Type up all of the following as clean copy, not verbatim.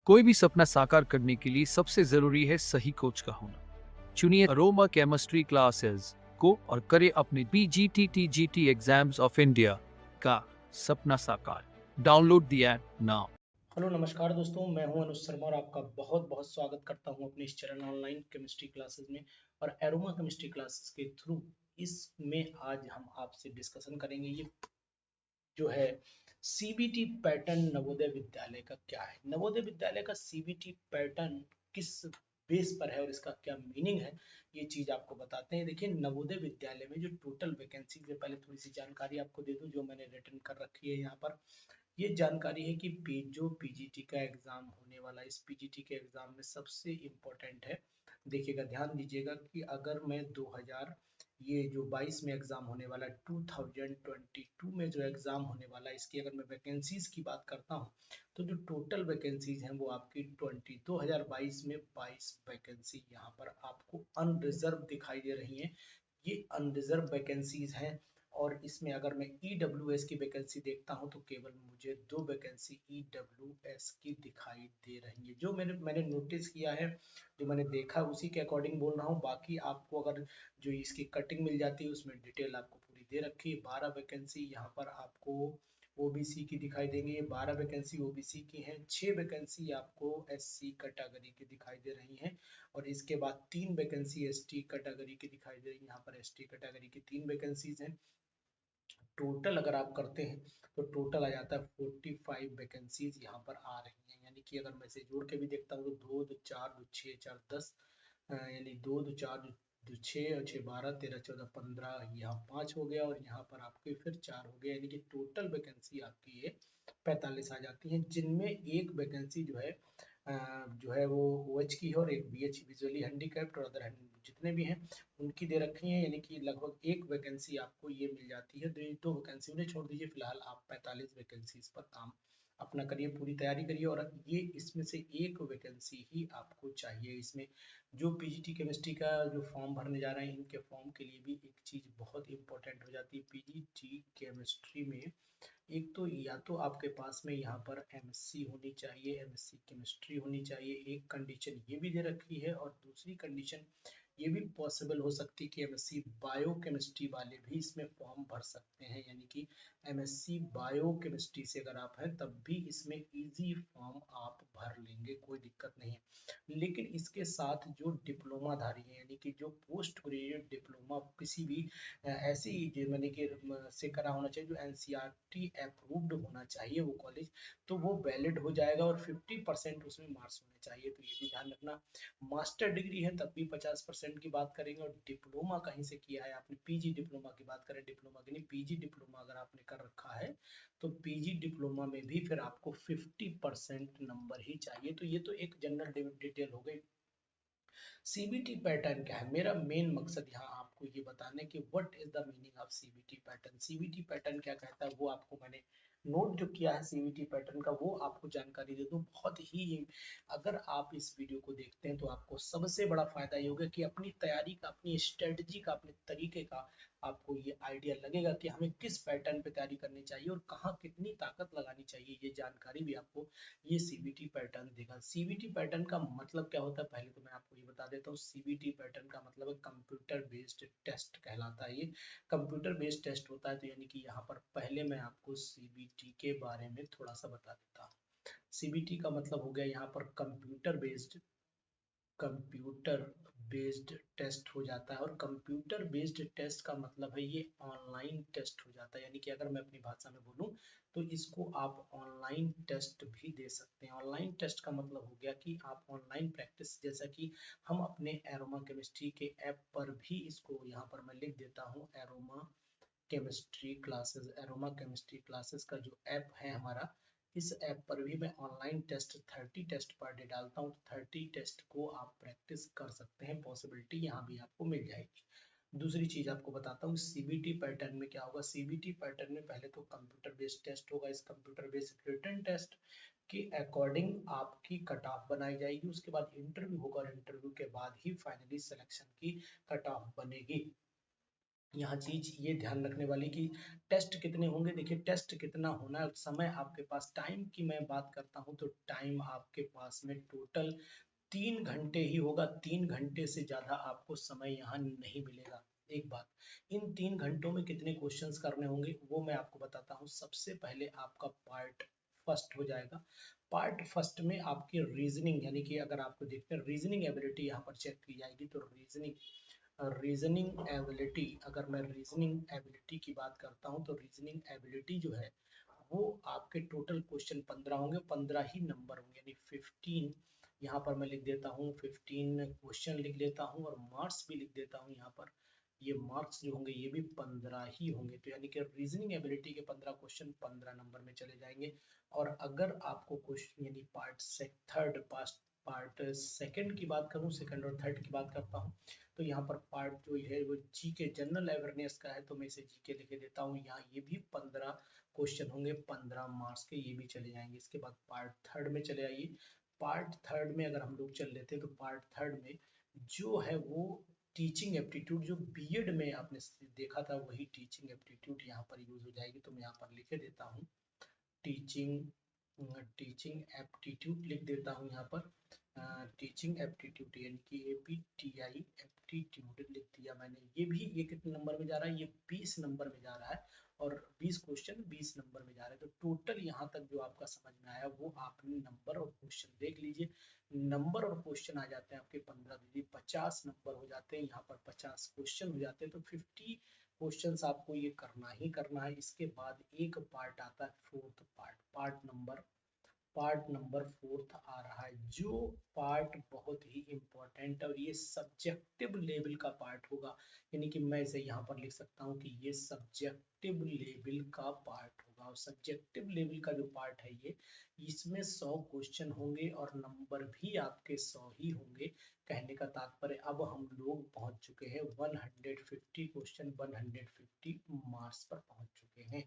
कोई भी सपना साकार करने के लिए सबसे जरूरी है सही कोच का होना। चुनिए अरोमा केमिस्ट्री क्लासेस को और करें अपने PGT एग्जाम्स ऑफ इंडिया का सपना साकार। Download the app now. Hello नमस्कार दोस्तों, मैं हूं अनुज शर्मा और आपका बहुत बहुत स्वागत करता हूं अपने इस चैनल ऑनलाइन केमिस्ट्री क्लासेस में। और एरोमा केमिस्ट्री क्लासेस के थ्रू इसमें आज हम आपसे डिस्कशन करेंगे ये जो है सीबीटी पैटर्न नवोदय विद्यालय का क्या है। नवोदय विद्यालय का सीबीटी पैटर्न किस बेस पर है और इसका क्या मीनिंग है, ये चीज आपको बताते हैं। देखिए, नवोदय विद्यालय में जो टोटल वैकेंसी है, पहले थोड़ी सी जानकारी आपको दे दूं जो मैंने रिटर्न कर रखी है यहाँ पर। ये जानकारी है कि जो पीजीटी का एग्जाम होने वाला है, इस पीजीटी के एग्जाम में सबसे इम्पोर्टेंट है। देखिएगा, ध्यान दीजिएगा कि अगर मैं 2000 ये जो 22 में एग्जाम होने वाला है, 2022 में जो एग्जाम होने वाला है, इसकी अगर मैं वैकेंसीज की बात करता हूँ तो जो टोटल वैकेंसीज हैं वो आपकी 2022 में 22 वैकेंसी यहाँ पर आपको अनरिजर्व दिखाई दे रही हैं। ये अनरिजर्व वैकेंसीज हैं। और इसमें अगर मैं ईडब्ल्यूएस की वैकेंसी देखता हूं तो केवल मुझे 2 वैकेंसी ईडब्ल्यूएस की दिखाई दे रही है। जो मैंने नोटिस किया है, जो मैंने देखा उसी के अकॉर्डिंग बोल रहा हूँ। बाकी आपको अगर जो इसकी कटिंग मिल जाती है उसमें डिटेल आपको पूरी दे रखी है। 12 वैकेंसी यहाँ पर आपको ओबीसी की दिखाई देंगी। ये 12 वैकेंसी ओबीसी की हैं, 6 वैकेंसी आपको एससी कैटेगरी की दिखाई दे रही हैं। और इसके बाद 3 वैकेंसी एसटी कैटेगरी की दिखाई दे रही है। यहाँ पर एसटी कैटेगरी की 3 वैकेंसीज हैं। टोटल अगर आप करते हैं तो टोटल आ जाता है 45 वैकेंसीज यहाँ पर आ रही हैं। यानी कि अगर मैं इसे जोड़ के भी देखता हूँ तो 2 2 4 2 6 4 10, यानी 2 2 4 2 6 और 6 12 13 14 15, यहाँ 5 हो गया और यहाँ पर आपके फिर 4 हो गया। यानी कि टोटल वैकेंसी आपकी ये 45 आ जाती है, जिनमें एक वैकेंसी जो है वो OH की है और एक BH विजुअली हैंडीकैप्ड और अदर जितने भी हैं उनकी दे रखी है। यानी कि लगभग एक वैकेंसी आपको ये मिल जाती है। दो वैकेंसी उन्हें छोड़ दीजिए, फिलहाल आप 45 वैकेंसीज पर काम अपना करिए, पूरी तैयारी करिए। और ये इसमें से एक वैकेंसी ही आपको चाहिए। इसमें जो पीजीटी केमिस्ट्री का जो फॉर्म भरने जा रहे हैं, इनके फॉर्म के लिए भी एक चीज बहुत इंपॉर्टेंट हो जाती है पीजीटी केमिस्ट्री में। एक तो या तो आपके पास में यहाँ पर एमएससी होनी चाहिए, एमएससी केमिस्ट्री होनी चाहिए, एक कंडीशन ये भी दे रखी है। और दूसरी कंडीशन ये भी पॉसिबल हो सकती है कि एमएससी बायो केमिस्ट्री वाले भी इसमें फॉर्म भर सकते हैं। यानी कि एमएससी बायो केमिस्ट्री से अगर आप हैं तब भी इसमें इजी फॉर्म आप भर लेंगे, कोई दिक्कत नहीं है। लेकिन इसके साथ जो डिप्लोमा धारी है, यानी कि जो पोस्ट ग्रेजुएट डिप्लोमा किसी भी ऐसी मैंने कि से करा होना चाहिए, जो एनसीईआरटी अप्रूव्ड होना चाहिए वो कॉलेज, तो वो वैलिड हो जाएगा और 50% उसमें मार्क्स होने चाहिए। तो ये भी ध्यान रखना। मास्टर डिग्री है तब भी 50% की बात करेंगे। और डिप्लोमा कहीं से किया है आपने, पीजी डिप्लोमा की बात करें, डिप्लोमा की नहीं, पीजी डिप्लोमा अगर आपने कर रखा है तो पीजी डिप्लोमा में भी फिर आपको 50% नंबर ही चाहिए। तो ये तो एक जनरल डिटेल हो गई। सीबीटी पैटर्न क्या है, मेरा मेन मकसद यहाँ आपको ये बताने कि what is the meaning of CBT pattern. CBT pattern क्या कहता है वो आपको मैंने नोट जो किया है सीबीटी पैटर्न का, वो आपको जानकारी दे दूं। बहुत ही अगर आप इस वीडियो को देखते हैं तो आपको सबसे बड़ा फायदा ये होगा कि अपनी तैयारी का, अपनी स्ट्रेटजी का, अपने तरीके का आपको ये आइडिया लगेगा कि हमें किस पैटर्न पे तैयारी करनी चाहिए और कहाँ कितनी ताकत लगानी चाहिए। ये जानकारी भी आपको ये सीबीटी पैटर्न देगा। सीबीटी पैटर्न का मतलब क्या होता है, पहले तो मैं आपको ये बता देता हूँ। सीबीटी पैटर्न का मतलब है कंप्यूटर बेस्ड टेस्ट कहलाता है। ये कंप्यूटर बेस्ड टेस्ट होता है। तो यानी कि यहाँ पर पहले मैं आपको सीबीटी के बारे में थोड़ा सा बता देता हूँ। सीबीटी का मतलब हो गया यहाँ पर कंप्यूटर बेस्ड टेस्ट हो जाता है। और कंप्यूटर बेस्ड टेस्ट का मतलब है ये ऑनलाइन टेस्ट हो जाता है। यानी कि अगर मैं अपनी भाषा में बोलूं तो इसको आप ऑनलाइन टेस्ट भी दे सकते हैं। ऑनलाइन टेस्ट का मतलब हो गया कि आप ऑनलाइन प्रैक्टिस, जैसा कि हम अपने एरोमा केमिस्ट्री के ऐप पर भी, इसको यहाँ पर मैं लिख देता हूँ, एरोमा केमिस्ट्री क्लासेस का जो ऐप है हमारा, इस ऐप पर भी मैं online test 30 test per day डालता हूँ। 30 टेस्ट को आप प्रैक्टिस कर सकते हैं, पॉसिबिलिटी यहाँ भी आपको मिल जाएगी। दूसरी चीज आपको बताता हूँ सीबीटी पैटर्न में क्या होगा। सीबीटी पैटर्न में पहले तो कंप्यूटर बेस्ड टेस्ट होगा। इस कंप्यूटर बेस्ड रिटन टेस्ट के अकॉर्डिंग आपकी कट ऑफ बनाई जाएगी। उसके बाद इंटरव्यू होगा और इंटरव्यू के बाद ही फाइनली सिलेक्शन की कट ऑफ बनेगी। यहाँ चीज ये ध्यान रखने वाली कि टेस्ट कितने होंगे। देखिए टेस्ट कितना होना है, समय आपके पास, टाइम की मैं बात करता हूँ तो टाइम आपके पास में टोटल 3 घंटे ही होगा। 3 घंटे से ज्यादा आपको समय यहाँ नहीं मिलेगा। एक बात, इन 3 घंटों में कितने क्वेश्चंस करने होंगे वो मैं आपको बताता हूँ। सबसे पहले आपका पार्ट फर्स्ट हो जाएगा। पार्ट फर्स्ट में आपकी रीजनिंग, यानी कि अगर आपको देखते हैं रीजनिंग एबिलिटी यहाँ पर चेक की जाएगी। तो रीजनिंग एबिलिटी, अगर मैं रीजनिंग एबिलिटी की बात करता हूँ तो रीजनिंग एबिलिटी जो है वो आपके टोटल क्वेश्चन 15 होंगे, 15 ही नंबर होंगे, यानी 15। यहाँ पर मैं लिख देता हूँ 15 क्वेश्चन लिख लेता हूँ, और मार्क्स भी लिख देता हूँ यहाँ पर। ये मार्क्स जो होंगे ये भी 15 ही होंगे। तो यानी कि रीजनिंग एबिलिटी के 15 क्वेश्चन 15 नंबर में चले जाएंगे। और अगर आपको क्वेश्चन यानी पार्ट सेकंड की बात करूँ, सेकंड और थर्ड की बात करता हूँ, तो यहाँ पर पार्ट जो है वो जी के जनरल अवेयरनेस का है, तो मैं इसे जी के लिखे देता हूँ। यहाँ ये भी 15 क्वेश्चन होंगे, 15 मार्क्स के, ये भी चले जाएंगे। इसके बाद पार्ट थर्ड में चले आइए। पार्ट थर्ड में अगर हम लोग चल लेते हैं तो पार्ट थर्ड में जो है वो टीचिंग एप्टीट्यूड, जो बीएड में आपने देखा था वही टीचिंग एप्टीट्यूड यहाँ पर यूज हो जाएगी। तो मैं यहाँ पर लिखे देता हूँ टीचिंग टीचिंग एप्टीट्यूड लिख देता हूँ यहाँ पर। टीचिंग एप्टीट्यूड यानी कि APTI एप्टीट्यूड लिख दिया मैंने। ये कितने नंबर में जा रहा है, ये 20 नंबर में जा रहा है, और 20 क्वेश्चन 20 नंबर में जा रहे हैं। तो टोटल यहाँ तक जो आपका समझ में आया वो आपने नंबर और क्वेश्चन देख लीजिए। नंबर और क्वेश्चन आ जाते हैं आपके 15 दीजिए 50 नंबर हो जाते हैं, यहाँ पर 50 क्वेश्चन हो जाते हैं। तो 50 क्वेश्चंस आपको ये करना ही करना है। इसके बाद एक पार्ट आता है, fourth part, part number fourth आ रहा है, जो पार्ट बहुत ही इंपॉर्टेंट है, और ये सब्जेक्टिव लेवल का पार्ट होगा। यानी कि मैं इसे यहाँ पर लिख सकता हूँ कि ये सब्जेक्टिव लेवल का पार्ट होगा। और सब्जेक्टिव लेवल का जो पार्ट है ये, इसमें 100 क्वेश्चन होंगे और नंबर भी आपके 100 ही होंगे। कहने का तात्पर्य अब हम लोग पहुंच चुके हैं 150 क्वेश्चन, 150 मार्क्स पर पहुंच चुके हैं।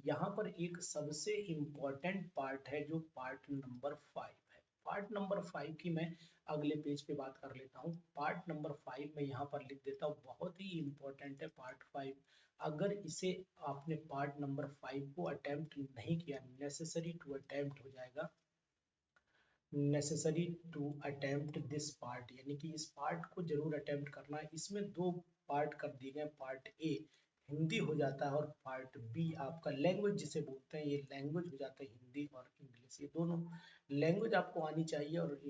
यहाँ पर एक सबसे इम्पोर्टेंट पार्ट है जो पार्ट नंबर 5 है। पार्ट नंबर 5 की मैं अगले पेज पे बात कर लेता हूँ। पार्ट नंबर 5 में यहाँ पर लिख देता हूँ, बहुत ही इम्पोर्टेंट है पार्ट 5। अगर इसे आपने पार्ट नंबर 5 को अटेम्प्ट नहीं किया, नेसेसरी टू अटेम्प्ट हो जाएगा, necessary to attempt this part, यानी कि इस पार्ट को जरूर अटेम्प्ट करना है। इसमें दो पार्ट कर दिए गए, पार्ट ए हिंदी हो जाता है और पार्ट बी आपका लैंग्वेज जिसे बोलते हैं, ये लैंग्वेज हो जाता है हिंदी और इंग्लिश। ये दोनों लैंग्वेज आपको आनी चाहिए। और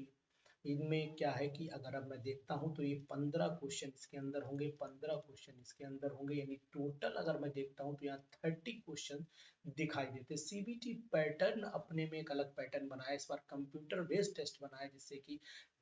इनमें क्या है कि अगर अब मैं देखता हूं तो ये 15 क्वेश्चन इसके अंदर होंगे, 15 क्वेश्चन इसके अंदर होंगे, यानी टोटल अगर मैं देखता हूं तो यहाँ 30 क्वेश्चन दिखाई देते। सीबीटी पैटर्न अपने में एक अलग पैटर्न बनाया, इस बार कंप्यूटर बेस्ड टेस्ट बनाया, जिससे कि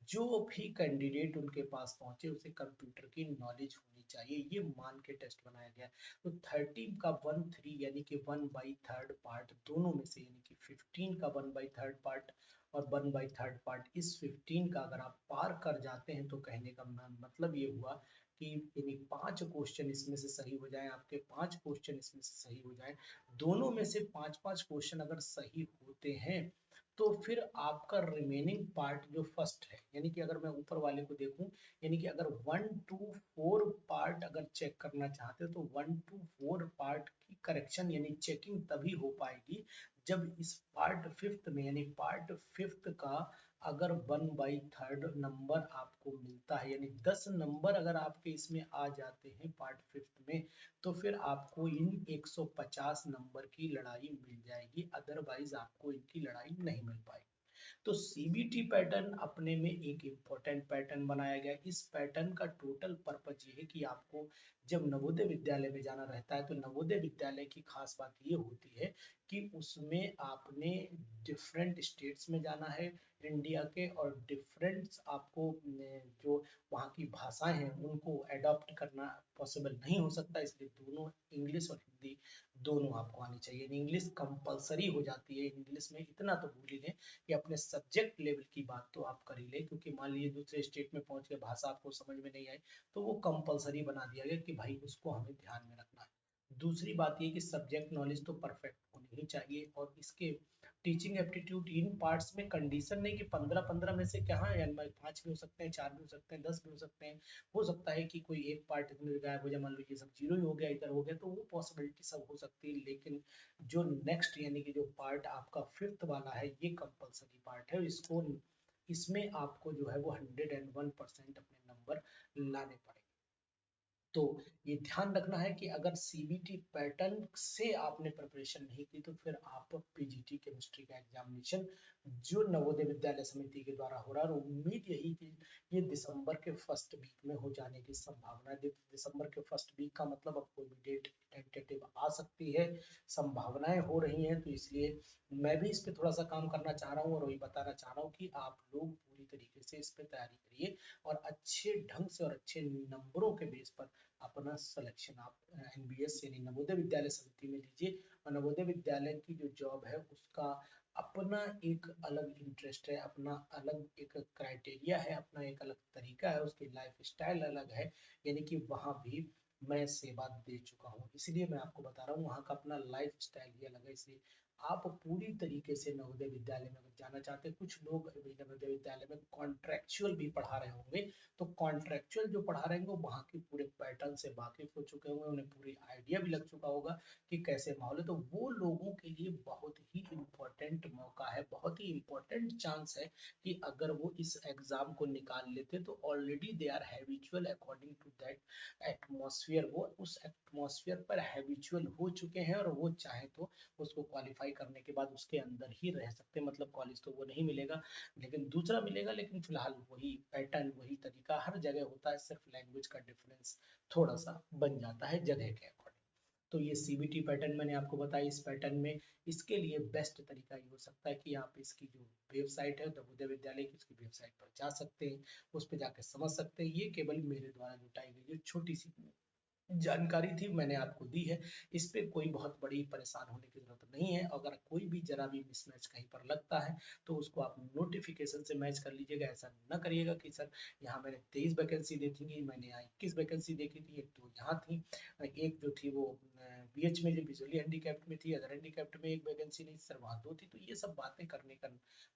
जो भी कैंडिडेट उनके पास पहुंचे उसे कंप्यूटर की नॉलेज होनी चाहिए, ये मान के टेस्ट बनाया गया। तो 30 का 1/3 यानी कि 1/3 पार्ट दोनों में से, यानी कि 15 का 1/3 पार्ट और 1/3 पार्ट, इस 15 का अगर आप पार कर जाते हैं तो कहने का मतलब ये हुआ कि यानी 5 क्वेश्चन इसमें से सही हो जाए, आपके 5 क्वेश्चन इसमें से सही हो जाए, दोनों में से 5-5 क्वेश्चन अगर सही होते हैं, तो फिर आपका रिमेनिंग पार्ट जो फर्स्ट है, यानी कि अगर मैं ऊपर वाले को देखूं, यानी कि अगर 1 to 4 पार्ट अगर चेक करना चाहते हो तो 1 to 4 पार्ट की करेक्शन यानी चेकिंग तभी हो पाएगी जब इस पार्ट फिफ्थ में, यानी पार्ट फिफ्थ का अगर 1/3 नंबर आपको मिलता है, यानी 10 नंबर अगर आपके इसमें आ जाते हैं पार्ट फिफ्थ में, तो फिर आपको इन 150 नंबर की लड़ाई मिल जाएगी, अदरवाइज आपको इनकी लड़ाई नहीं मिल पाएगी। तो सीबीटी पैटर्न अपने में एक इम्पोर्टेंट पैटर्न बनाया गया। इस पैटर्न का टोटल पर्पज ये है कि आपको जब नवोदय विद्यालय में जाना रहता है तो नवोदय विद्यालय की खास बात ये होती है कि उसमें आपने डिफरेंट स्टेट्स में जाना है इंडिया के, और डिफरेंट आपको जो वहाँ की भाषाएं हैं उनको अडॉप्ट करना पॉसिबल नहीं हो सकता, इसलिए दोनों इंग्लिश और हिंदी दोनों आपको आनी चाहिए। इंग्लिश कंपलसरी हो जाती है। इंग्लिश में इतना तो भूल ही लें कि अपने सब्जेक्ट लेवल की बात तो आप कर ही ले, क्योंकि मान लीजिए दूसरे स्टेट में पहुंच के भाषा आपको समझ में नहीं आई तो वो कंपलसरी बना दिया गया कि भाई उसको हमें ध्यान में रखना है। दूसरी बात ये कि सब्जेक्ट नॉलेज तो परफेक्ट होनी ही चाहिए, और इसके टीचिंग एप्टीट्यूड इन पार्ट्स में कंडीशन नहीं कि 15 में से क्या है, 5 भी हो सकते हैं, 4 भी हो सकते हैं, 10 भी हो सकते हैं। हो सकता है कि कोई एक पार्ट इसमें गायब हो जाए, मान लो ये सब जीरो ही हो गया, इधर हो गया, तो वो पॉसिबिलिटी सब हो सकती है। लेकिन जो नेक्स्ट यानी कि जो पार्ट आपका फिफ्थ वाला है, ये कंपलसरी पार्ट है, इसको इसमें आपको जो है वो 101% अपने नंबर लाने पड़ेंगे। तो ये ध्यान रखना है कि अगर सीबीटी पैटर्न से आपने प्रिपरेशन नहीं की तो फिर आप पीजीटी केमिस्ट्री का एग्जामिनेशन जो नवोदय विद्यालय समिति के द्वारा हो रहा है, और उम्मीद यही कि ये दिसंबर के फर्स्ट वीक में हो जाने की संभावना है। दिसंबर के फर्स्ट वीक का मतलब अब कोई भी डेट टेंटेटिव आ सकती है, संभावनाएं हो रही हैं, तो इसलिए मैं भी इस पे थोड़ा सा काम करना चाह रहा हूँ और वही बताना चाह रहा हूँ कि आप लोग पूरी तरीके से इस पे तैयारी करिए और अच्छे ढंग से और अच्छे नंबरों के बेस पर अपना सिलेक्शन आप एनबीएस यानी नवोदय विद्यालय समिति में लीजिए। और नवोदय विद्यालय की जो जॉब है उसका अपना एक अलग इंटरेस्ट है, अपना अलग एक क्राइटेरिया है, अपना एक अलग तरीका है, उसकी लाइफ स्टाइल अलग है, यानी कि वहाँ भी मैं सेवा दे चुका हूँ, इसलिए मैं आपको बता रहा हूँ वहाँ का अपना लाइफ स्टाइल ही अलग है। इसलिए आप पूरी तरीके से नवोदय विद्यालय में अगर जाना चाहते हैं, कुछ लोग नवोदय विद्यालय में कॉन्ट्रेक्चुअल भी पढ़ा रहे होंगे, तो कॉन्ट्रेक्चुअल जो पढ़ा रहे होंगे वो वहाँ के पूरे पैटर्न से वाकिफ हो चुके होंगे, उन्हें पूरी आइडिया भी लग चुका होगा कि कैसे माहौल है, तो वो लोगों के लिए बहुत ही इम्पोर्टेंट मौका है, बहुत ही इम्पोर्टेंट चांस है कि अगर वो इस एग्जाम को निकाल लेते तो already they are habitual according to that atmosphere, वो उस एटमॉस्फेयर पर हैबिचुअल हो चुके हैं और वो चाहे तो उसको क्वालिफाई करने के बाद उसके अंदर ही रह सकते हैं। मतलब कॉलेज तो वो नहीं मिलेगा लेकिन दूसरा मिलेगा, लेकिन फिलहाल वही पैटर्न वही तरीका हर जगह होता है, सिर्फ लैंग्वेज का डिफरेंस थोड़ा सा बन जाता है जगह के अकॉर्डिंग। तो ये सीबीटी पैटर्न मैंने आपको बताया, इस पैटर्न में इसके लिए बेस्ट तरीका ये हो सकता है कि आप इसकी जो वेबसाइट है नवोदय विद्यालय की, उसकी वेबसाइट पर जा सकते हैं, उस पर जाकर समझ सकते हैं। ये केवल मेरे द्वारा जुटाई गई जो छोटी सी जानकारी थी मैंने आपको दी है, इस पे कोई बहुत बड़ी परेशान होने की जरूरत नहीं है। अगर कोई भी जरा भी मिसमैच कहीं पर लगता है तो उसको आप नोटिफिकेशन से मैच कर लीजिएगा। ऐसा न करिएगा कि सर यहाँ मैंने 23 वैकेंसी देखी थी, मैंने यहाँ 21 वैकेंसी देखी थी, एक तो यहाँ थी, एक जो थी वो बीएच में जो विजुअली हैंडीकैप्ड में थी, अदर हैंडीकैप्ड में एक वैकेंसी नहीं सर वहाँ दो थी। तो ये सब बातें करने का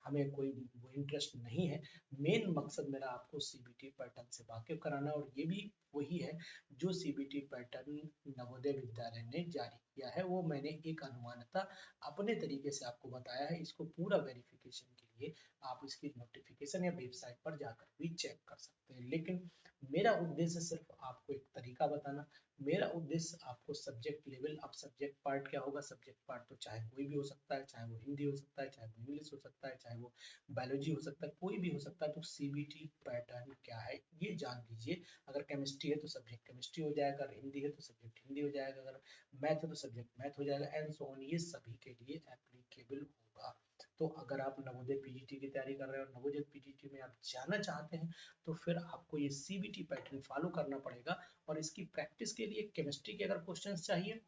हमें कोई वो इंटरेस्ट नहीं है। मेन मकसद मेरा आपको सीबीटी पैटर्न से वाकिफ कराना, और ये भी वही है जो सीबीटी पैटर्न नवोदय विद्यालय ने जारी किया है, वो मैंने एक अनुमानता अपने तरीके से आपको बताया है। इसको पूरा वेरिफिकेशन के लिए आप इसकी नोटिफिकेशन या वेबसाइट पर जाकर भी चेक कर सकते हैं। लेकिन मेरा उद्देश्य सिर्फ आपको एक तरीका बताना, मेरा उद्देश्य आपको सब्जेक्ट लेवल, अब सब्जेक्ट पार्ट क्या होगा, सब्जेक्ट पार्ट तो चाहे कोई भी हो सकता है, चाहे वो हिंदी हो सकता है, चाहे वो इंग्लिश हो सकता है, चाहे वो बायोलॉजी हो सकता है, कोई भी हो सकता है। तो सीबीटी पैटर्न क्या है ये जान लीजिए। अगर केमिस्ट्री है तो सब्जेक्ट केमिस्ट्री हो जाएगा, अगर हिंदी है तो सब्जेक्ट हिंदी हो जाएगा, अगर मैथ है तो सब्जेक्ट मैथ हो जाएगा, एंड सो ऑन। ये सभी के लिए एप्लीकेबल होगा। तो अगर आप नवोदय पीजीटी की तैयारी कर रहे हैं और नवोदय पीजीटी में आप जाना चाहते हैं तो फिर आपको ये सीबीटी पैटर्न फॉलो करना पड़ेगा। और इसकी प्रैक्टिस के लिए केमिस्ट्री के अगर क्वेश्चंस चाहिए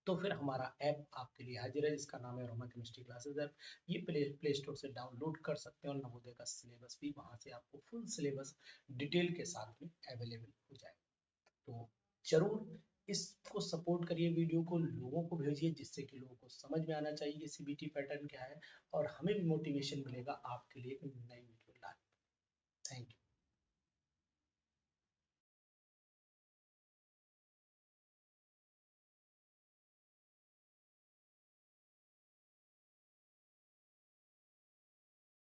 तो फिर हमारा ऐप आपके लिए हाजिर है, जिसका नाम है अरोमा केमिस्ट्री क्लासेस ऐप। ये प्ले स्टोर से डाउनलोड कर सकते हैं और नवोदय का सिलेबस भी वहां से आपको फुल सिलेबस डिटेल के साथ में अवेलेबल हो जाएगा। तो जरूर इसको सपोर्ट करिए, वीडियो को लोगों को भेजिए, जिससे कि लोगों को समझ में आना चाहिए सीबीटी पैटर्न क्या है, और हमें भी मोटिवेशन मिलेगा आपके लिए एक नई वीडियो लाने। Thank you.